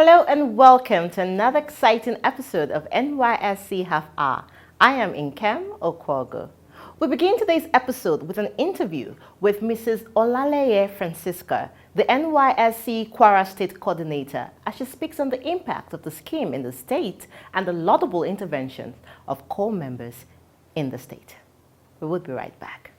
Hello and welcome to another exciting episode of NYSC Half Hour. I am Nkem Okwogo. We begin today's episode with an interview with Mrs. Olaleye Francisca, the NYSC Kwara State Coordinator, as she speaks on the impact of the scheme in the state and the laudable interventions of core members in the state. We will be right back.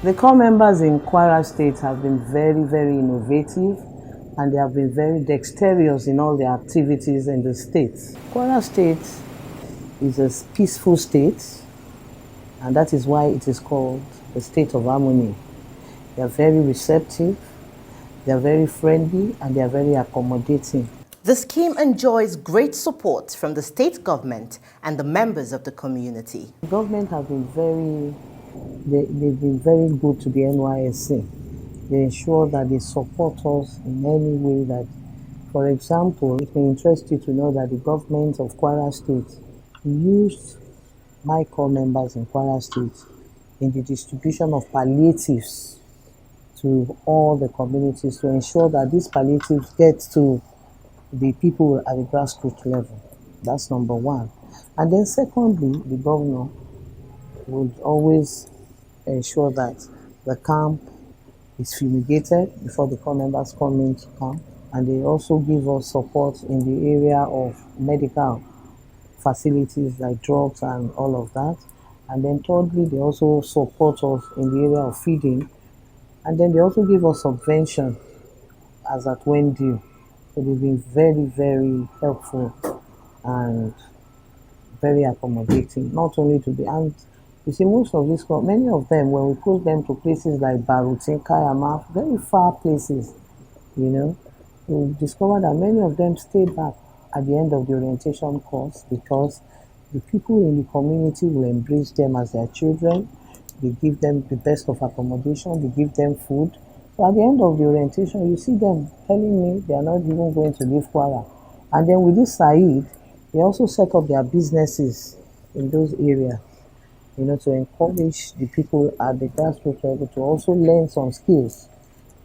The core members in Kwara State have been very, very innovative, and they have been very dexterous in all their activities in the state. Kwara State is a peaceful state, and that is why it is called the state of harmony. They are very receptive, they are very friendly, and they are very accommodating. The scheme enjoys great support from the state government and the members of the community. The government have been they've been very good to the NYSC. They ensure that they support us in any way that, for example, it may interest you to know that the government of Kwara State used my core members in Kwara State in the distribution of palliatives to all the communities to ensure that these palliatives get to the people at the grassroots level. That's number one. And then secondly, the governor would always ensure that the camp is fumigated before the core members come into camp, and they also give us support in the area of medical facilities like drugs and all of that. And then thirdly, they also support us in the area of feeding, and then they also give us subvention as at when due. So they've been very, very helpful and very accommodating, not only to the and you see, most of these, many of them, when we put them to places like Barutin, Kayama, very far places, we discover that many of them stay back at the end of the orientation course because the people in the community will embrace them as their children. They give them the best of accommodation, they give them food. So at the end of the orientation, you see them telling me they are not even going to leave Kwara. And then with this Said, they also set up their businesses in those areas. To encourage the people at the grassroots level to also learn some skills.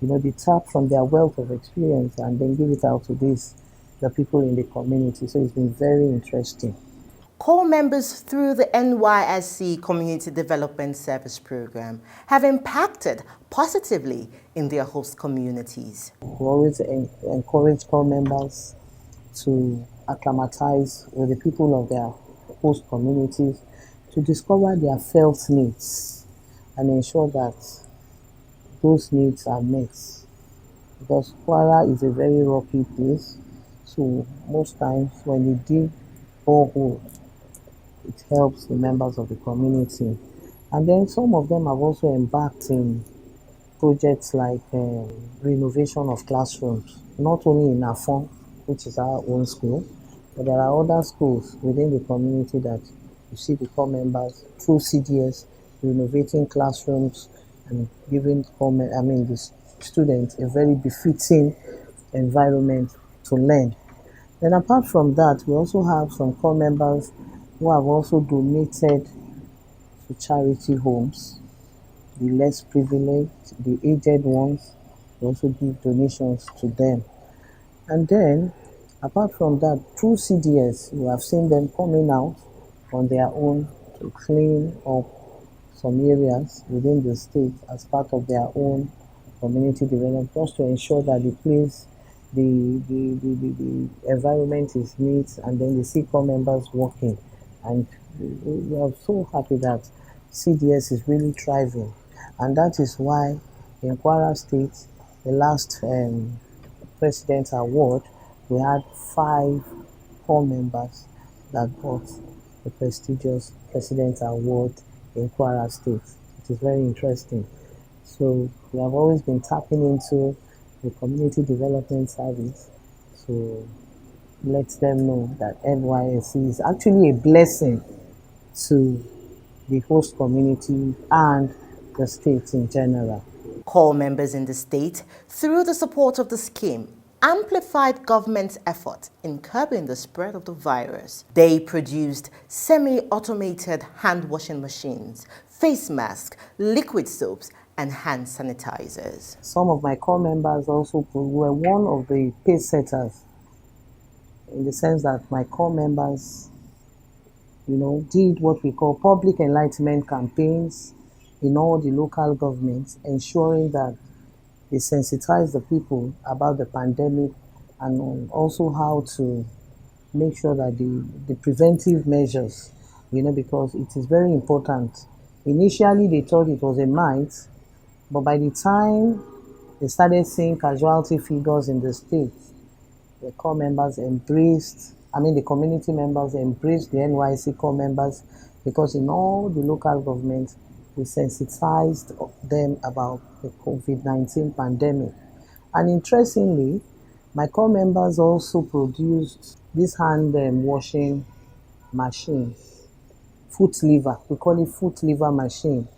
They tap from their wealth of experience and then give it out to the people in the community. So it's been very interesting. Core members through the NYSC Community Development Service Program have impacted positively in their host communities. We always encourage core members to acclimatize with the people of their host communities, to discover their felt needs and ensure that those needs are met. Because Kwara is a very rocky place, so most times when you dig borehole, it helps the members of the community. And then some of them have also embarked in projects like renovation of classrooms, not only in Afon, which is our own school, but there are other schools within the community that you see the core members through CDS renovating classrooms and giving the students a very befitting environment to learn. Then apart from that, we also have some core members who have also donated to charity homes, the less privileged, the aged ones. We also give donations to them. And then apart from that, through CDS, we have seen them coming out on their own to clean up some areas within the state as part of their own community development, just to ensure that the place, the environment is neat, and then the core members working. And we are so happy that CDS is really thriving, and that is why in Kwara State, the last President's Award, we had 5 core members that got the prestigious President's Award in Kwara State. It is very interesting. So we have always been tapping into the community development service to let them know that NYSC is actually a blessing to the host community and the state in general. Core members in the state, through the support of the scheme, amplified government's effort in curbing the spread of the virus. They produced semi-automated hand washing machines, face masks, liquid soaps, and hand sanitizers. Some of my core members also were one of the pace setters, in the sense that my core members, did what we call public enlightenment campaigns in all the local governments, ensuring that they sensitize the people about the pandemic and also how to make sure that the preventive measures, because it is very important. Initially, they thought it was a myth, but by the time they started seeing casualty figures in the state, the core members the community members embraced the Nysc core members, because in all the local governments, we sensitized them about the COVID-19 pandemic. And interestingly, my core members also produced this hand washing machines, foot lever. We call it foot lever machine.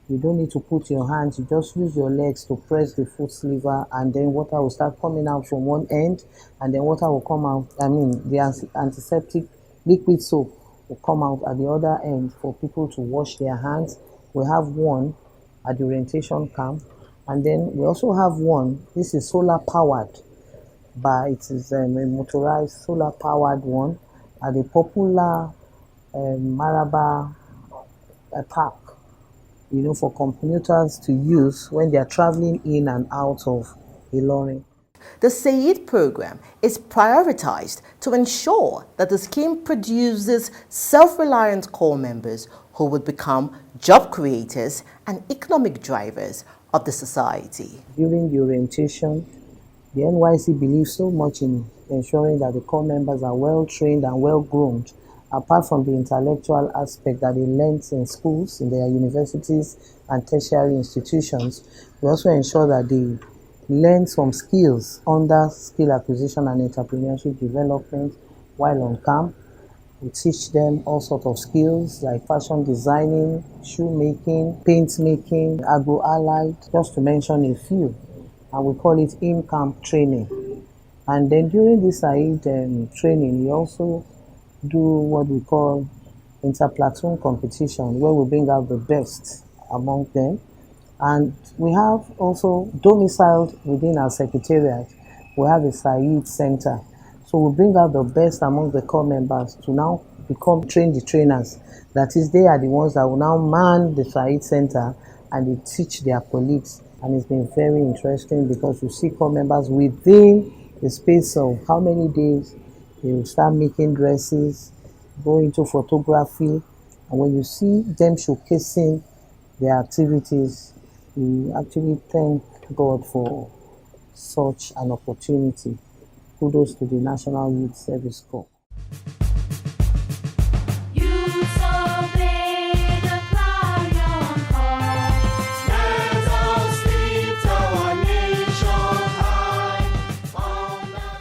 You don't need to put your hands, you just use your legs to press the foot lever, and then water will start coming out from one end, and then water will come out, the antiseptic liquid soap will come out at the other end for people to wash their hands. We have one at the orientation camp, and then we also have one, this is solar powered, but it is a motorized solar powered one at the popular Maraba park, for commuters to use when they are traveling in and out of Ilorin. The SAID program is prioritized to ensure that the scheme produces self-reliant core members who would become job creators and economic drivers of the society. During the orientation, the NYC believes so much in ensuring that the core members are well trained and well groomed, apart from the intellectual aspect that they learn in schools, in their universities and tertiary institutions. We also ensure that they learn some skills under skill acquisition and entrepreneurship development while on camp. We teach them all sorts of skills like fashion designing, shoemaking, paint making, agro-allied, just to mention a few. And we call it in-camp training. And then during this SAID training, we also do what we call inter-platoon competition, where we bring out the best among them. And we have also domiciled within our secretariat, we have a SAID center. So we bring out the best among the core members to now become train the trainers. That is, they are the ones that will now man the SAID center and they teach their colleagues. And it's been very interesting because you see core members within the space of how many days they will start making dresses, go into photography, and when you see them showcasing their activities, you actually thank God for such an opportunity. Kudos to the National Youth Service Corps.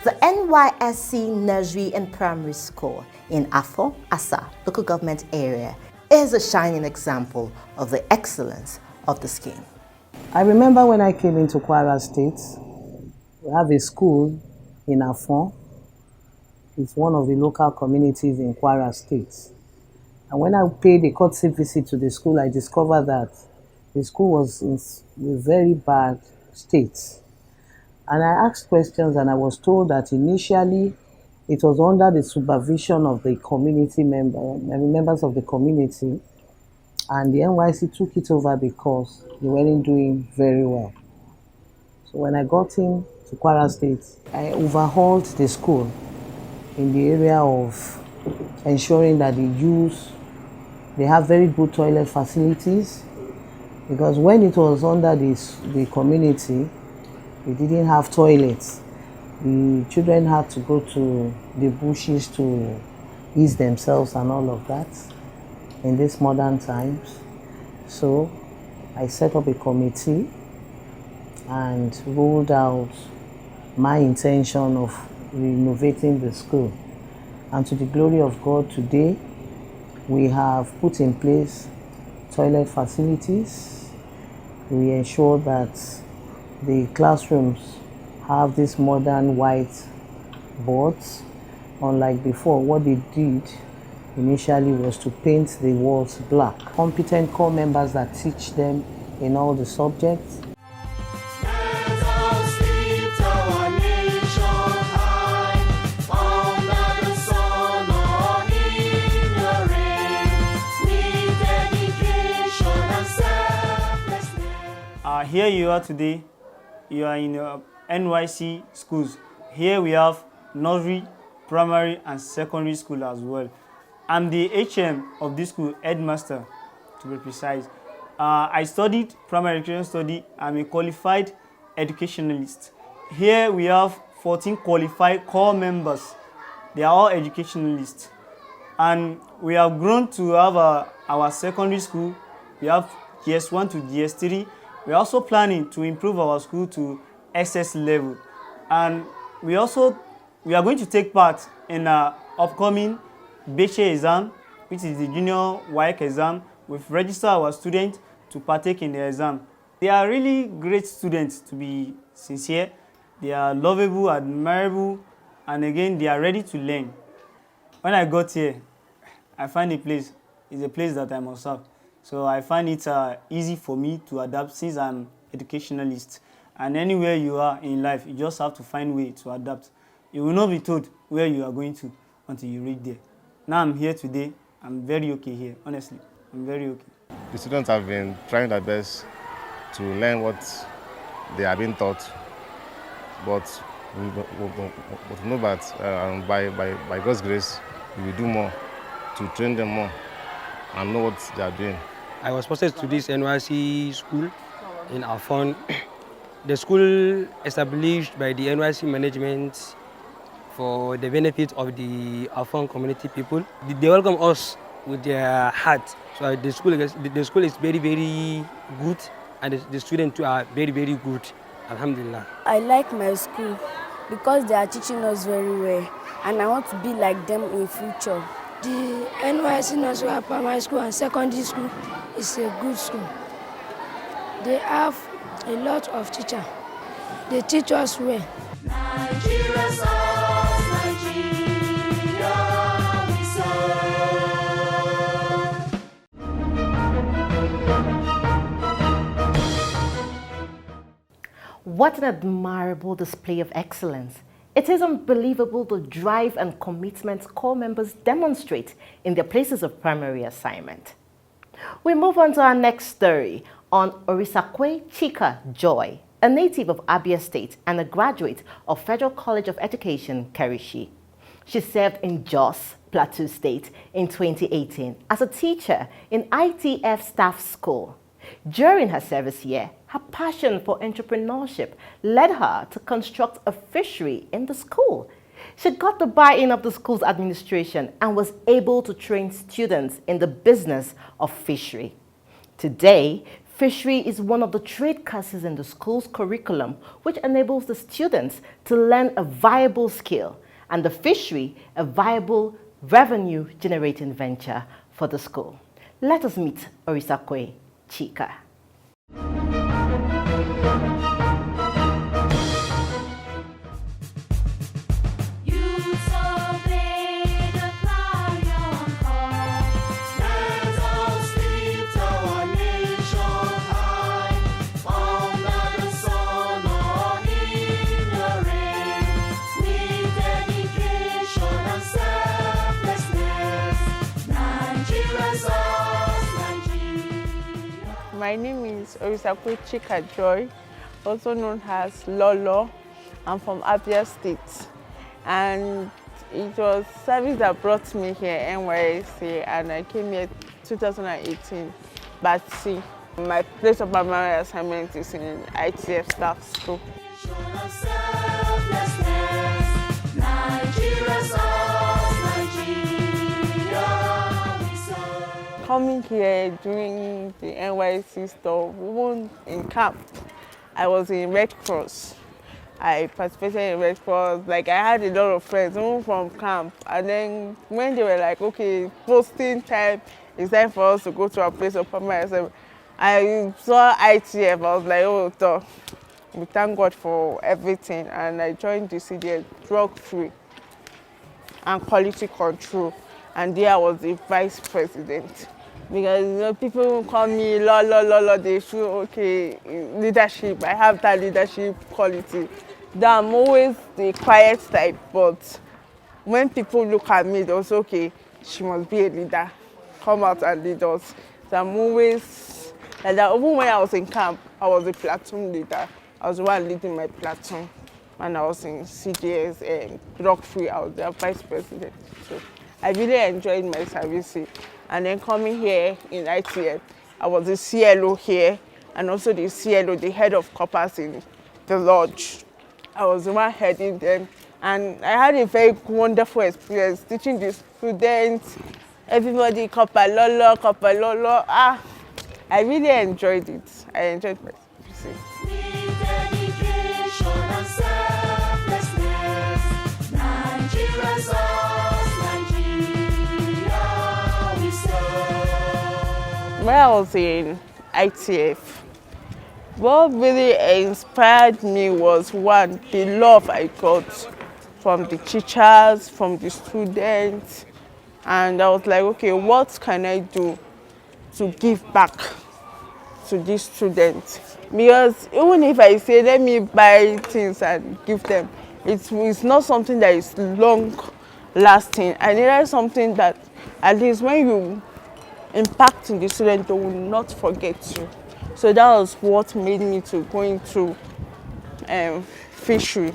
The Nysc Nursery and Primary School in Afon, Asa, local government area, is a shining example of the excellence of the scheme. I remember when I came into Kwara State, we have a school in Afon. It's one of the local communities in Kwara State. And when I paid a courtesy visit to the school, I discovered that the school was in a very bad state. And I asked questions and I was told that initially it was under the supervision of the community members of the community, and the NYC took it over because they weren't doing very well. So when I got into Kwara State, I overhauled the school in the area of ensuring that they have very good toilet facilities, because when it was under the community, we didn't have toilets. The children had to go to the bushes to ease themselves and all of that in these modern times. So I set up a committee and rolled out my intention of renovating the school. And to the glory of God, today we have put in place toilet facilities. We ensure that the classrooms have this modern white boards. Unlike before, what they did initially was to paint the walls black. Competent core members that teach them in all the subjects. Here you are today, you are in NYC schools. Here we have nursery, primary and secondary school as well. I'm the HM of this school, headmaster to be precise. I studied primary education study. I'm a qualified educationalist. Here we have 14 qualified core members. They are all educationalists. And we have grown to have our secondary school. We have GS1 to GS3. We're also planning to improve our school to SS level. And we are going to take part in an upcoming Beche exam, which is the junior WAEC exam. We've registered our students to partake in the exam. They are really great students, to be sincere. They are lovable, admirable, and again, they are ready to learn. When I got here, I find it's a place that I must have. So I find it easy for me to adapt since I'm educationalist. And anywhere you are in life, you just have to find a way to adapt. You will not be told where you are going to until you reach there. Now I'm here today. I'm very okay here, honestly. I'm very okay. The students have been trying their best to learn what they are being taught, but we know that by God's grace, we will do more to train them more and know what they are doing. I was posted to this NYC school in Afon. The school established by the NYC management for the benefit of the Afon community people. They welcome us with their heart. So the school is very, very good, and the students too are very, very good. Alhamdulillah. I like my school because they are teaching us very well, and I want to be like them in future. The Nysc Nursery primary school and secondary school is a good school. They have a lot of teachers. They teach us well. Nigeria serves, Nigeria we serve. What an admirable display of excellence. It is unbelievable the drive and commitment core members demonstrate in their places of primary assignment. We move on to our next story on Orisakwe Chika Joy, a native of Abia State and a graduate of Federal College of Education, Kerishi. She served in Jos, Plateau State in 2018 as a teacher in ITF Staff School. During her service year, her passion for entrepreneurship led her to construct a fishery in the school. She got the buy-in of the school's administration and was able to train students in the business of fishery. Today, fishery is one of the trade courses in the school's curriculum, which enables the students to learn a viable skill, and the fishery a viable revenue-generating venture for the school. Let us meet Orisakwe Chika. My name is Orisakwe Chika Joy, also known as Lolo. I'm from Abia State, and it was service that brought me here, NYSC, and I came here 2018. But see, my place of primary assignment is in ITF Staff School. Coming here during the NYC stuff, even in camp, I was in Red Cross. I participated in Red Cross. Like, I had a lot of friends, even from camp. And then when they were like, okay, posting time, it's time for us to go to our place of primary assignment, I saw ITF. I was like, oh, we thank God for everything, and I joined the CDS drug-free and quality control, and there I was the vice president. Because people call me la, they feel okay, leadership, I have that leadership quality. That I'm always the quiet type, but when people look at me, they also, okay, she must be a leader, come out and lead us. So I'm always like that. Even when I was in camp, I was a platoon leader. I was the one leading my platoon. And I was in CDS and drug-free, I was their vice president. So I really enjoyed my service here. And then coming here in ITF, I was the CLO here, and also the CLO, the head of corpers in the lodge. I was the one heading them. And I had a very wonderful experience teaching the students, everybody, copper lolo. I really enjoyed it. I enjoyed my service. When I was in ITF, what really inspired me was, one, the love I got from the teachers, from the students, and I was like, okay, what can I do to give back to these students? Because even if I say, let me buy things and give them, it's not something that is long lasting. I needed something that at least when you impact in the student, they will not forget you. So that was what made me to go into fishery.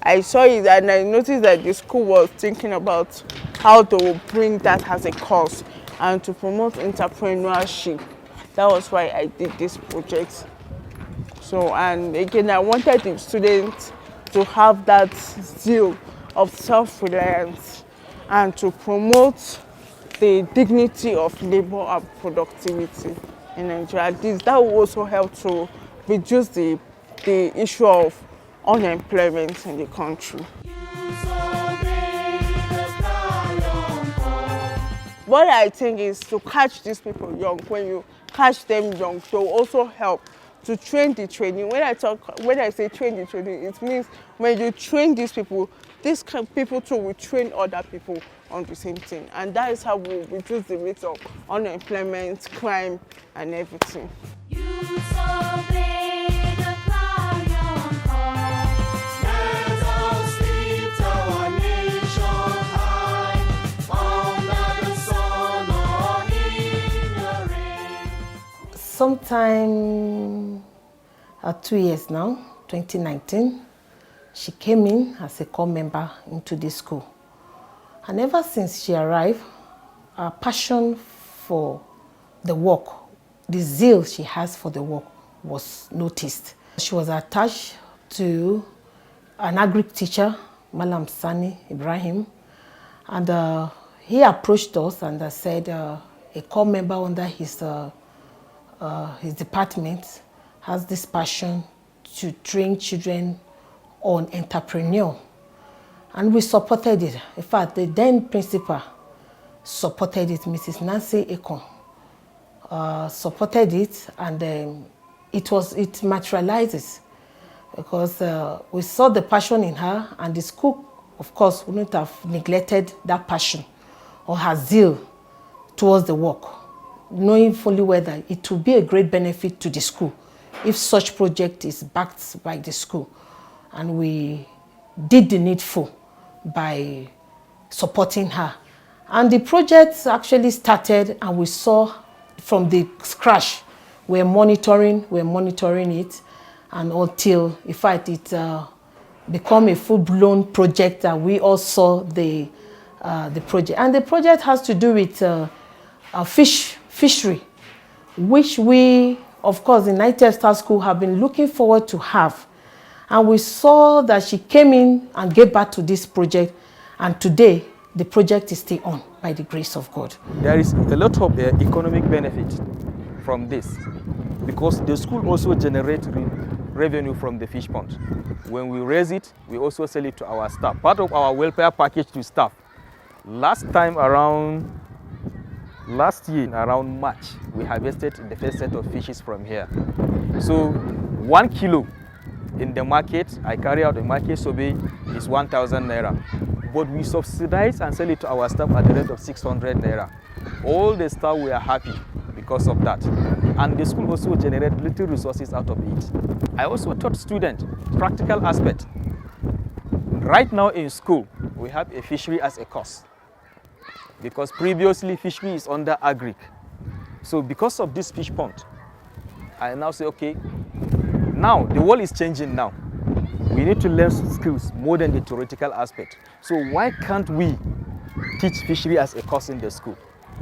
I saw it and I noticed that the school was thinking about how they will bring that as a course and to promote entrepreneurship. That was why I did this project. So, and again, I wanted the students to have that zeal of self-reliance and to promote the dignity of labor and productivity in Nigeria. That will also help to reduce the issue of unemployment in the country. What I think is to catch these people young. When you catch them young, they will also help to train the training. When I say train the training, it means when you train these people too will train other people on the same thing. And that is how we reduce the rate of unemployment, crime, and everything. Sometime 2 years now, 2019, she came in as a core member into the school. And ever since she arrived, her passion for the work, the zeal she has for the work was noticed. She was attached to an agric teacher, Malam Sani Ibrahim, and he approached us and said a core member under his department has this passion to train children on entrepreneur, and we supported it. In fact, the then principal supported it, Mrs. Nancy Afon, supported it, and it materializes because we saw the passion in her, and the school, of course, wouldn't have neglected that passion or her zeal towards the work, knowing fully well that it will be a great benefit to the school if such project is backed by the school. And we did the needful by supporting her. And the project actually started, and we saw from the scratch, we're monitoring it, and until, in fact, it become a full-blown project that we all saw the project. And the project has to do with fishery, which we, of course, in ITF Star School have been looking forward to have. And we saw that she came in and gave birth to this project, and today the project is still on by the grace of God. There is a lot of economic benefit from this because the school also generates revenue from the fish pond. When we raise it, we also sell it to our staff. Part of our welfare package to staff. Last year, around March, we harvested the first set of fishes from here. So 1 kilo in the market, I carry out a market survey, is 1,000 naira. But we subsidize and sell it to our staff at the rate of 600 naira. All the staff were happy because of that. And the school also generated little resources out of it. I also taught students practical aspect. Right now in school, we have a fishery as a course, because previously fishery is under agric. So because of this fish pond, I now say, okay, now the world is changing now. We need to learn skills more than the theoretical aspect. So why can't we teach fishery as a course in the school?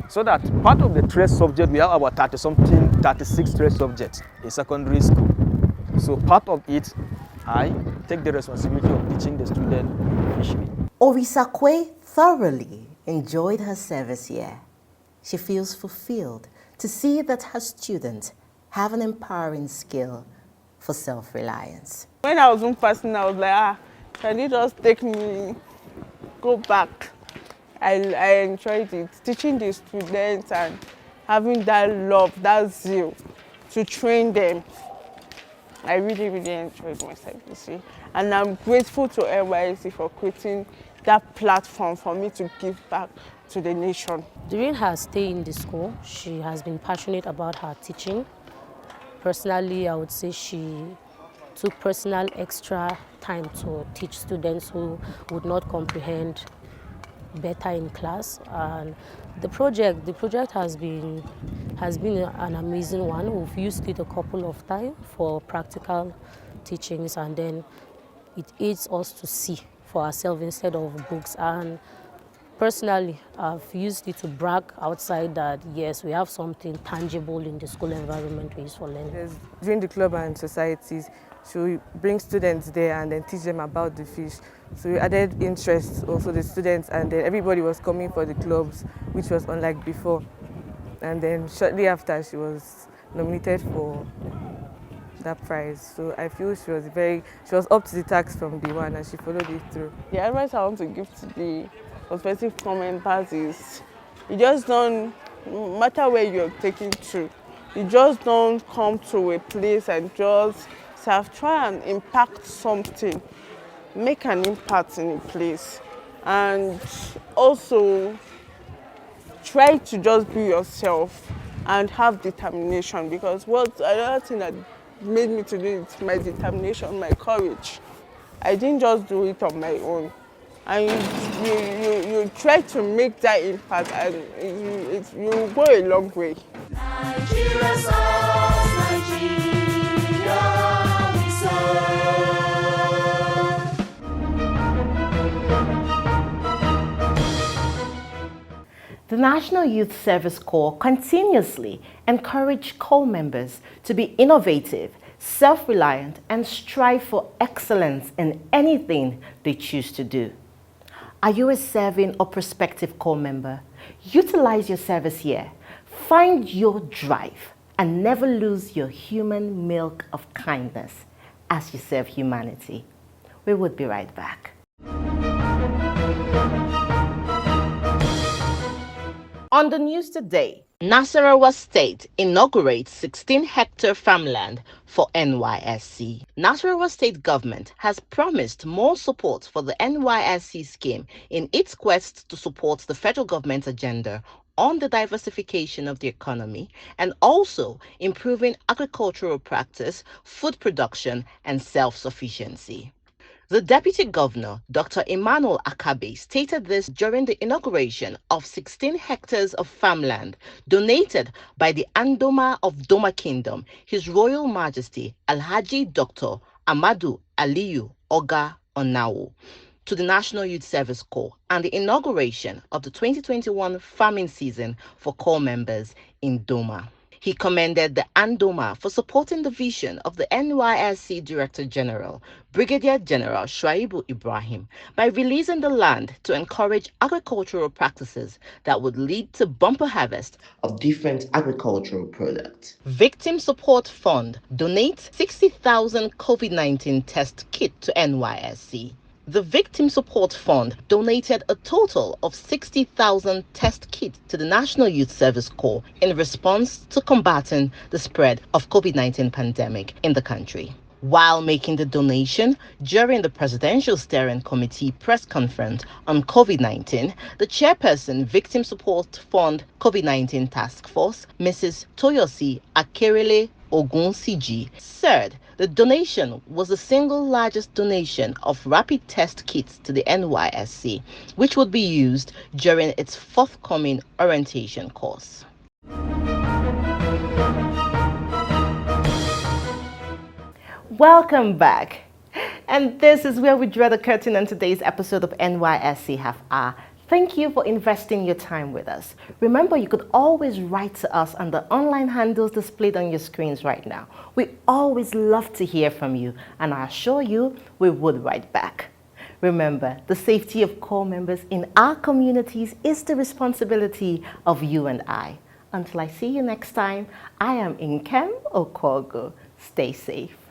So that part of the trade subject, we have about 36 trade subjects in secondary school. So part of it, I take the responsibility of teaching the student fishery. Orisakwe thoroughly enjoyed her service year. She feels fulfilled to see that her students have an empowering skill for self-reliance. When I was in person, I was like, can you just take me, go back? I enjoyed it, teaching the students and having that love, that zeal to train them. I really, really enjoyed myself this year. And I'm grateful to NYSC for creating that platform for me to give back to the nation. During her stay in the school, she has been passionate about her teaching. Personally, I would say she took personal extra time to teach students who would not comprehend better in class. And the project has been an amazing one. We've used it a couple of times for practical teachings, and then it aids us to see for ourselves instead of books. And personally, I've used it to brag outside that yes, we have something tangible in the school environment we use for learning. During the club and societies, so we bring students there and then teach them about the fish. So we added interest also the students, and then everybody was coming for the clubs, which was unlike before. And then shortly after, she was nominated for that prize. So I feel she was up to the task from day one, and she followed it through. The advice I want to give to the prospective commenters is, you just don't, no matter where you're taken to, you just don't come to a place and just try and impact something, make an impact in a place, and also try to just be yourself and have determination, because another thing that made me to do it, my determination, my courage. I didn't just do it on my own. And you try to make that impact, and you go a long way. Nigeria serves, Nigeria we serve. The National Youth Service Corps continuously encourage corps members to be innovative, self-reliant, and strive for excellence in anything they choose to do. Are you a serving or prospective corps member? Utilize your service year, find your drive, and never lose your human milk of kindness as you serve humanity. We would be right back. On the news today, Nasarawa State inaugurates 16-hectare farmland for NYSC. Nasarawa State government has promised more support for the NYSC scheme in its quest to support the federal government's agenda on the diversification of the economy and also improving agricultural practice, food production, and self-sufficiency. The Deputy Governor, Dr. Emmanuel Akabe, stated this during the inauguration of 16 hectares of farmland donated by the Andoma of Doma Kingdom, His Royal Majesty Alhaji Dr. Amadu Aliyu Oga Onawo, to the National Youth Service Corps, and the inauguration of the 2021 farming season for corps members in Doma. He commended the Andoma for supporting the vision of the NYSC Director General, Brigadier General Shuaibu Ibrahim, by releasing the land to encourage agricultural practices that would lead to bumper harvest of different agricultural products. Victim Support Fund donates 60,000 COVID-19 test kit to NYSC. The Victim Support Fund donated a total of 60,000 test kits to the National Youth Service Corps in response to combating the spread of COVID-19 pandemic in the country. While making the donation during the Presidential Steering Committee press conference on COVID-19, the chairperson, Victim Support Fund COVID-19 Task Force, Mrs. Toyosi Akerele Ogunsiji, said the donation was the single largest donation of rapid test kits to the NYSC, which would be used during its forthcoming orientation course. Welcome back. And this is where we draw the curtain on today's episode of NYSC Half Hour. Thank you for investing your time with us. Remember, you could always write to us on the online handles displayed on your screens right now. We always love to hear from you, and I assure you we would write back. Remember, the safety of core members in our communities is the responsibility of you and I. Until I see you next time, I am Nkem Okwogu. Stay safe.